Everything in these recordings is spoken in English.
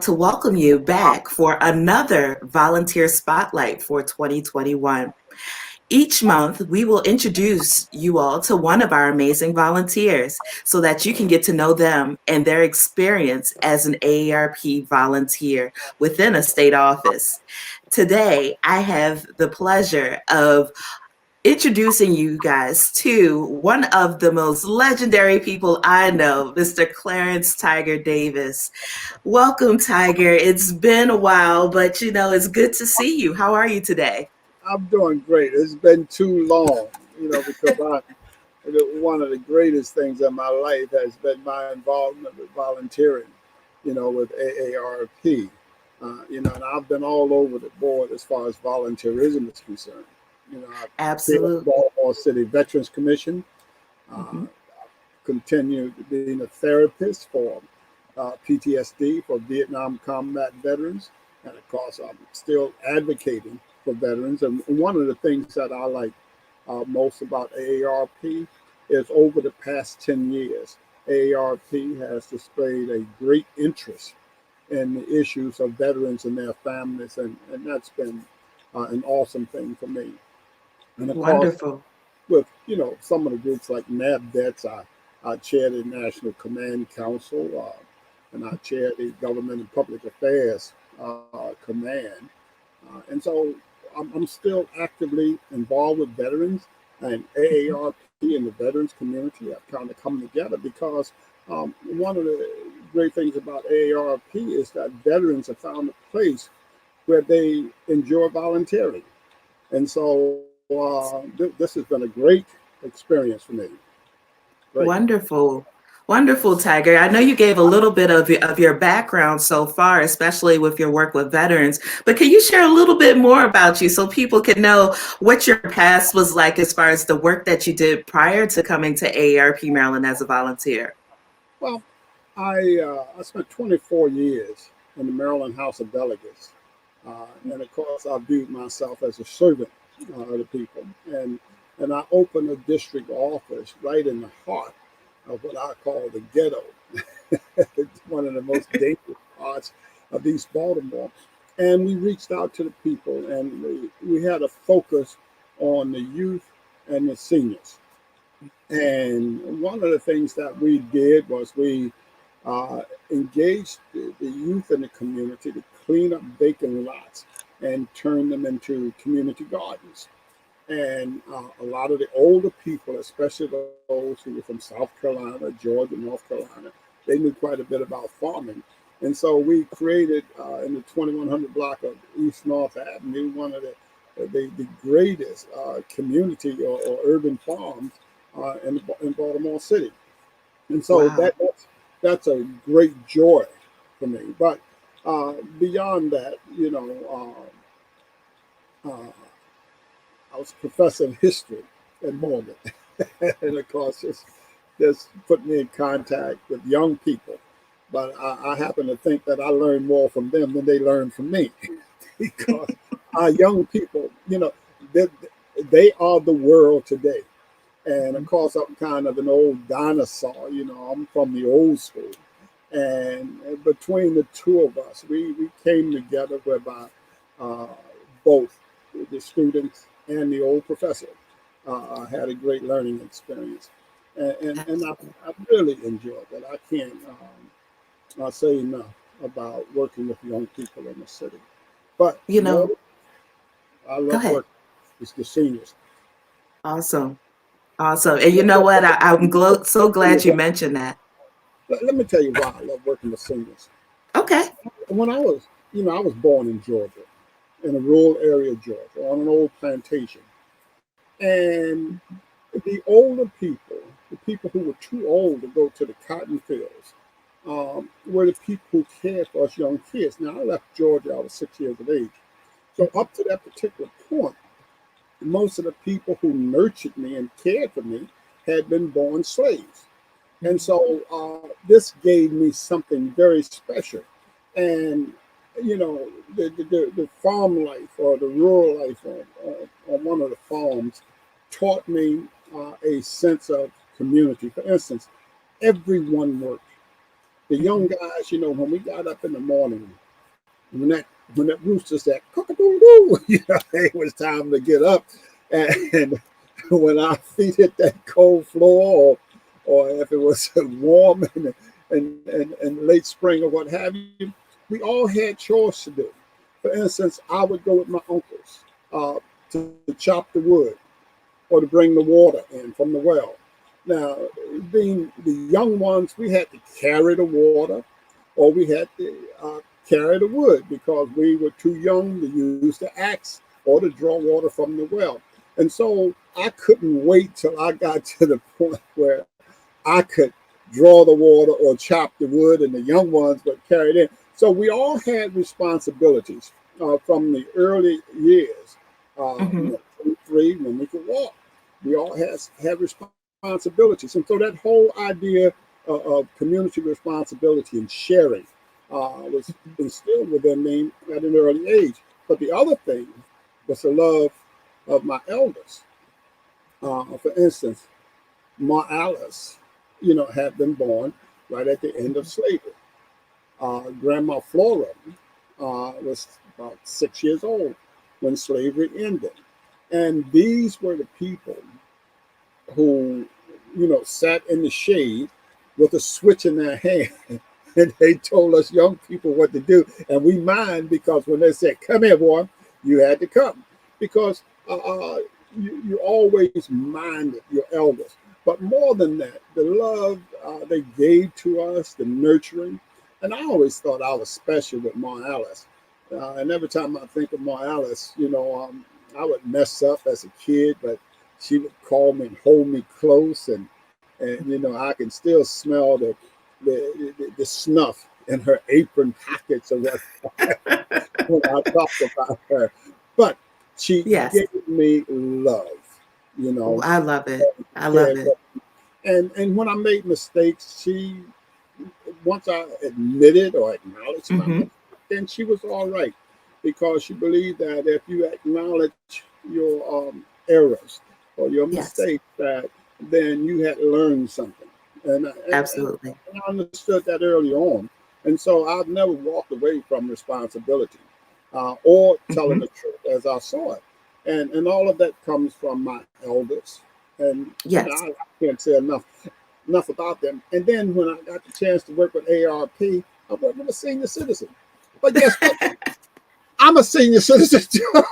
like to welcome you back for another Volunteer Spotlight for 2021. Each month, we will introduce you all to one of our amazing volunteers so that you can get to know them and their experience as an AARP volunteer within a state office. Today, I have the pleasure of introducing you guys to one of the most legendary people I know, Mr. Clarence Tiger Davis. Welcome, Tiger. It's been a while, but it's good to see you. How are you today? I'm doing great. It's been too long, because one of the greatest things in my life has been my involvement with volunteering, with AARP. And I've been all over the board as far as volunteerism is concerned. I've chaired the Absolutely. Baltimore City Veterans Commission, Mhm. continued being a therapist for PTSD for Vietnam combat veterans. And of course, I'm still advocating for veterans. And one of the things that I like most about AARP is over the past 10 years, AARP has displayed a great interest in the issues of veterans and their families. And that's been an awesome thing for me. And of course, Wonderful. with some of the groups like NABDETS, I chair the National Command Council, and I chair the Government and Public Affairs Command, and so I'm still actively involved with veterans, and AARP and the veterans community have kind of come together because one of the great things about AARP is that veterans have found a place where they enjoy volunteering. And so this has been a great experience for me. Great. Wonderful. Wonderful, Tiger. I know you gave a little bit of your background so far, especially with your work with veterans, but can you share a little bit more about you so people can know what your past was like as far as the work that you did prior to coming to AARP Maryland as a volunteer? Well, I spent 24 years in the Maryland House of Delegates, and of course I viewed myself as a servant of the people, and I opened a district office right in the heart of what I call the ghetto. It's one of the most dangerous parts of East Baltimore. And we reached out to the people, and we had a focus on the youth and the seniors. And one of the things that we did was we engaged the youth in the community to clean up vacant lots and turn them into community gardens. And a lot of the older people, especially those who were from South Carolina, Georgia, North Carolina, they knew quite a bit about farming. And so we created in the 2100 block of East North Avenue one of the greatest community or urban farms in Baltimore City. And so Wow. that's a great joy for me. But beyond that, I was professor of history at Morgan, and of course, this put me in contact with young people. But I happen to think that I learned more from them than they learned from me, because our young people, they, they are the world today. And of Mhm. course, I'm kind of an old dinosaur. I'm from the old school. And between the two of us, we came together whereby uh, both the students and the old professor had a great learning experience. And Absolutely. I really enjoyed that. I can't say enough about working with young people in the city. But You more, know, I go love ahead. working with the seniors. Awesome. Awesome. And you know what? So glad you mentioned that. Let me tell you why I love working with seniors. Okay. When I was born in Georgia, in a rural area of Georgia, on an old plantation. And the older people, the people who were too old to go to the cotton fields, were the people who cared for us young kids. Now, I left Georgia, I was 6 years of age. So, up to that particular point, most of the people who nurtured me and cared for me had been born slaves. And Mhm. so this gave me something very special. And, the farm life or the rural life on one of the farms taught me a sense of community. For instance, everyone worked. The young Mhm. guys, when we got up in the morning, when that when that rooster said cock-a-doodle-doo, it was time to get up. And when our feet hit that cold floor, or if it was warm and late spring or what have you, we all had chores to do. For instance, I would go with my uncles to chop the wood or to bring the water in from the well. Now, being the young ones, we had to carry the water or we had to carry the wood because we were too young to use the axe or to draw water from the well. And so I couldn't wait till I got to the point where I could draw the water or chop the wood, and the young ones would carry it in. So we all had responsibilities from the early years. Mhm. 3 when we could walk, we all had responsibilities, and so that whole idea of community responsibility and sharing was instilled within me at an early age. But the other thing was the love of my elders. For instance, Ma Alice, had been born right at the end of slavery. Grandma Flora was about 6 years old when slavery ended. And these were the people who, sat in the shade with a switch in their hand. And they told us young people what to do. And we mind because when they said, come here, boy, you had to come. Because you always minded your elders. But more than that, the love they gave to us, the nurturing. And I always thought I was special with Ma Alice. And every time I think of Ma Alice, I would mess up as a kid, but she would call me and hold me close. And I can still smell the snuff in her apron pockets or what when I talk about her. But she Yes. gave me love, you Oh, know, I love it. I love cared it. for and when I made mistakes, she once I admitted or acknowledged my Mhm. mistake, then she was all right because she believed that if you acknowledge your errors or your Yes. mistakes, that then you had learned something. Absolutely. And I understood that early on. And so I've never walked away from responsibility or telling Mhm. the truth as I saw it. And all of that comes from my elders. And Yes. I can't say enough about them. And then when I got the chance to work with ARP, I worked with a senior citizen. But guess what? I'm a senior citizen too.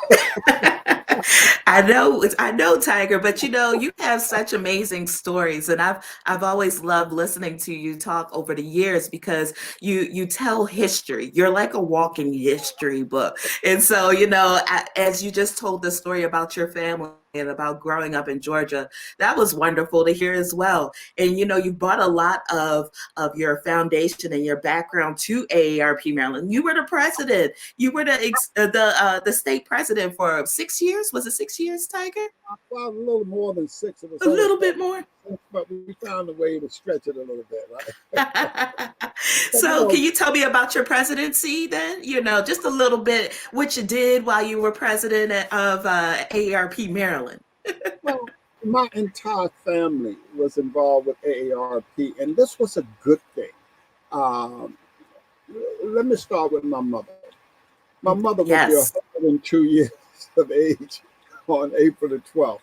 I know, Tiger, but you have such amazing stories, and I've always loved listening to you talk over the years because you tell history. You're like a walking history book, and so as you just told the story about your family and about growing up in Georgia, that was wonderful to hear as well. And you brought a lot of your foundation and your background to AARP Maryland. You were the president. You were the state president for 6 years. Was it 6 years, Tiger? Well, a little more than six. It was A only little bit 7, more. but we found a way to stretch it a little bit, right? But So, can you tell me about your presidency then? Just a little bit what you did while you were president of AARP Maryland. well, my entire family was involved with AARP, and this was a good thing. Um, Let me start with my mother. My mother would be Yes. 102 years of age on April the 12th.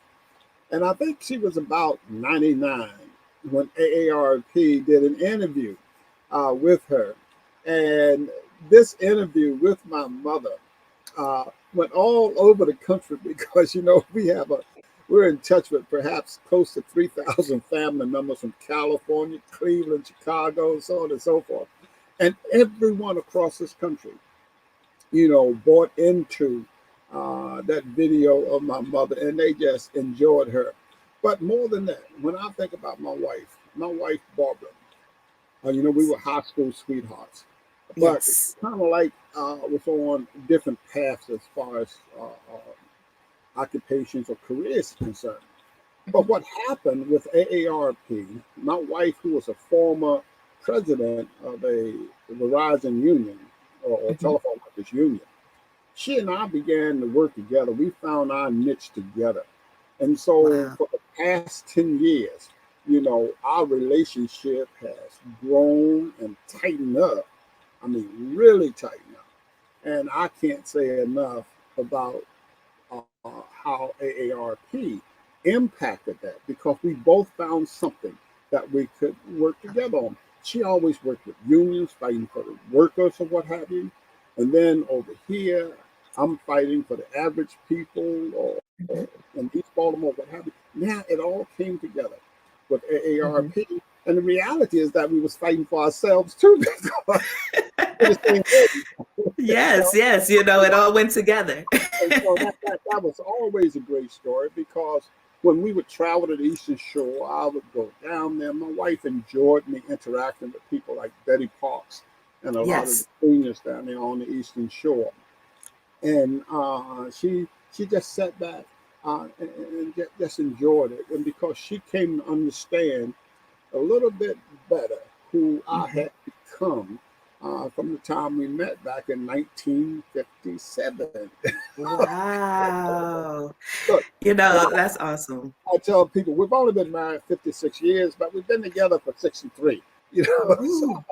And I think she was about 99 when AARP did an interview with her. And this interview with my mother went all over the country because, we're in touch with perhaps close to 3,000 family members from California, Cleveland, Chicago, so on and so forth. And everyone across this country bought into that video of my mother, and they just enjoyed her. But more than that, when I think about my wife Barbara, we were high school sweethearts, but Yes. kind of like was on different paths as far as occupations or careers concerned. But Mhm. what happened with AARP, my wife, who was a former president of a Verizon union or Mhm. telephone workers union, she and I began to work together. We found our niche together. And so Wow. for the past 10 years, our relationship has grown and tightened up. I mean, really tightened up. And I can't say enough about how AARP impacted that, because we both found something that we could work together on. She always worked with unions, fighting for the workers or what have you. And then over here, I'm fighting for the average people or Mhm. in East Baltimore, what have you. Now it all came together with Mhm. AARP. And the reality is that we was fighting for ourselves too, because we're the same thing. Yes, yes, it all went together. And so that was always a great story, because when we would travel to the Eastern Shore, I would go down there. My wife enjoyed me interacting with people like Betty Parks and a lot of the Yes. seniors down there on the Eastern Shore. And she just sat back and just enjoyed it. And because she came to understand a little bit better who I Mhm. had become from the time we met back in 1957. Wow. Look, and That's awesome. I tell people we've only been married 56 years, but we've been together for 63. You know, Ooh.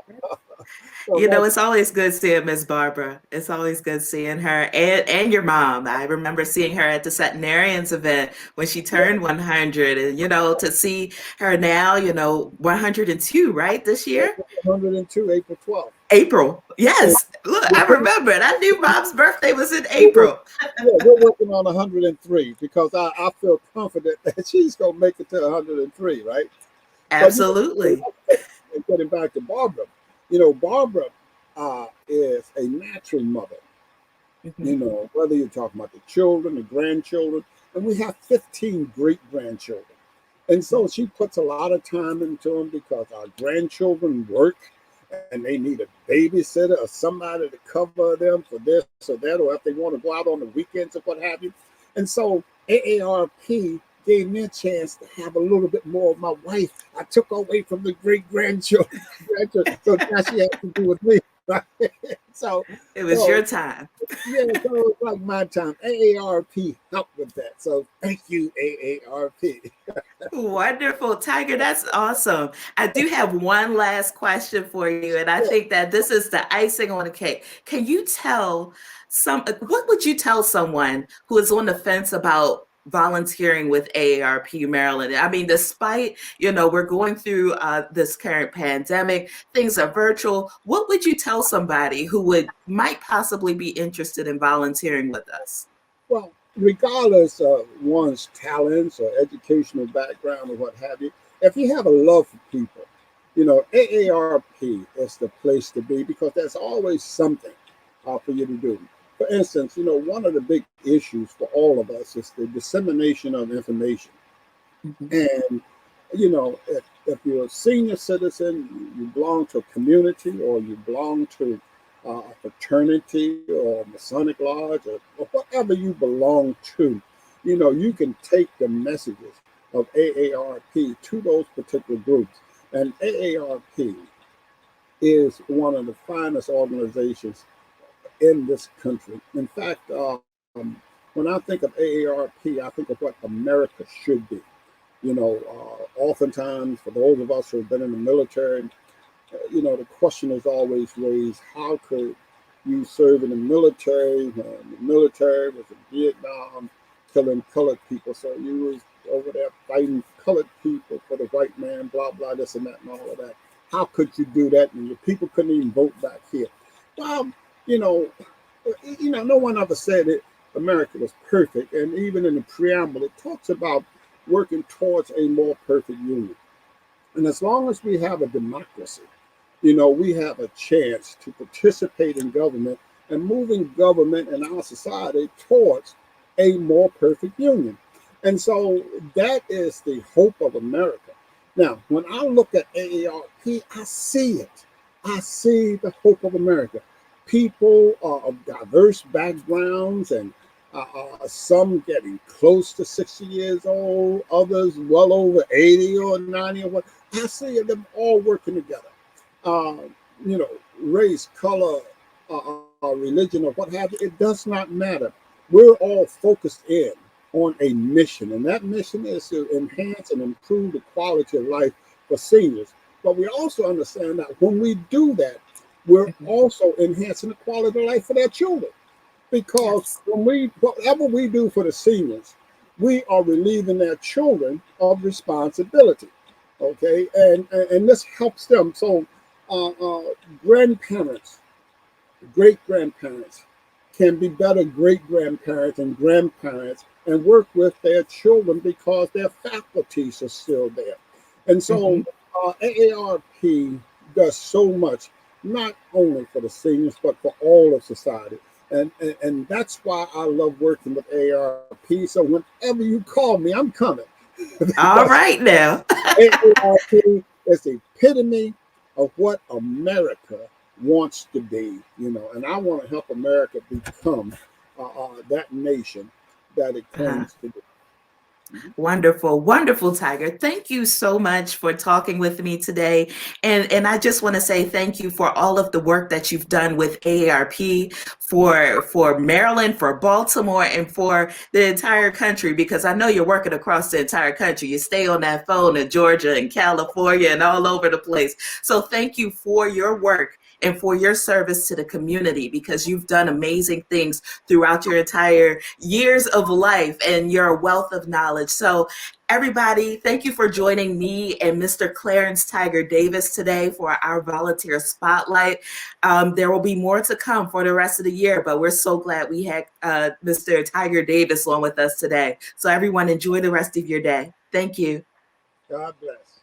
so that's It's always good seeing Miss Barbara. It's always good seeing her and your mom. I remember seeing her at the Centenarians event when she yeah, turned 100, and to see her now, 102, right, this yeah, year? 102, April 12th. April. So Yes. Look, we're I pretty, remember it. I knew mom's birthday was in we're, work- April. yeah, we're working on 103, because I feel confident that she's going to make it to 103, right? But Absolutely. getting back to Barbara, Barbara is a natural mother. Mhm. Whether you're talking about the children, the grandchildren, and we have 15 great grandchildren. And so she puts a lot of time into them, because our grandchildren work and they need a babysitter or somebody to cover them for this or that, or if they want to go out on the weekends or what have you. And so AARP gave me a chance to have a little bit more of my wife. I took away from the great grandchildren, so now she has to do with me. Right? so, It was so your time. yeah, so it's like my time. AARP helped with that. So thank you, AARP. Wonderful, Tiger. That's awesome. I do have one last question for you, and I Yeah. think that this is the icing on the cake. Can you tell what would you tell someone who is on the fence about volunteering with AARP Maryland? I mean, despite, we're going through this current pandemic, things are virtual. What would you tell somebody who might possibly be interested in volunteering with us? Well, regardless of one's talents or educational background or what have you, if you have a love for people, AARP is the place to be, because there's always something for you to do. For instance, one of the big issues for all of us is the dissemination of information. Mhm. And if you're a senior citizen, you belong to a community, or you belong to a fraternity or Masonic Lodge, or whatever you belong to, you can take the messages of AARP to those particular groups. And AARP is one of the finest organizations in this country. In fact, when I think of AARP, I think of what America should be. Oftentimes, for those of us who have been in the military, the question is always raised: how could you serve in the military when the military was in Vietnam, killing colored people? So you was over there fighting colored people for the white man, blah blah, this and that, and all of that. How could you do that? And your people couldn't even vote back here. Well, you know, no one ever said it. America was perfect, and even in the preamble, it talks about working towards a more perfect union. And as long as we have a democracy, we have a chance to participate in government and moving government in our society towards a more perfect union. And so that is the hope of America. Now, when I look at AARP, I see it. I see the hope of America. People of diverse backgrounds, and some getting close to 60 years old, others well over 80 or 90 or what. I see them all working together. uh, Race, color, religion, or what have you. It does not matter. We're all focused in. on a mission, and that mission is to enhance and improve the quality of life for seniors. But we also understand that when we do that, we're Mhm. also enhancing the quality of life for their children. Because Yes. when we, whatever we do for the seniors, we are relieving their children of responsibility. Okay, and this helps them. So, grandparents, great grandparents can be better great grandparents and grandparents and work with their children because their faculties are still there. And so Mhm. AARP does so much, not only for the seniors, but for all of society. And that's why I love working with AARP. So whenever you call me, I'm coming All because right now. AARP is the epitome of what America wants to be, and I want to help America become that nation that it Uh-huh. claims to be. Mhm. Wonderful, wonderful, Tiger. Thank you so much for talking with me today. And I just want to say thank you for all of the work that you've done with AARP for Maryland, for Baltimore, and for the entire country, because I know you're working across the entire country. You stay on that phone in Georgia and California and all over the place. So thank you for your work and for your service to the community, because you've done amazing things throughout your entire years of life and your wealth of knowledge. So, everybody, thank you for joining me and Mr. Clarence Tiger Davis today for our volunteer spotlight. There will be more to come for the rest of the year, but we're so glad we had Mr. Tiger Davis on with us today. So, everyone, enjoy the rest of your day. Thank you. God bless.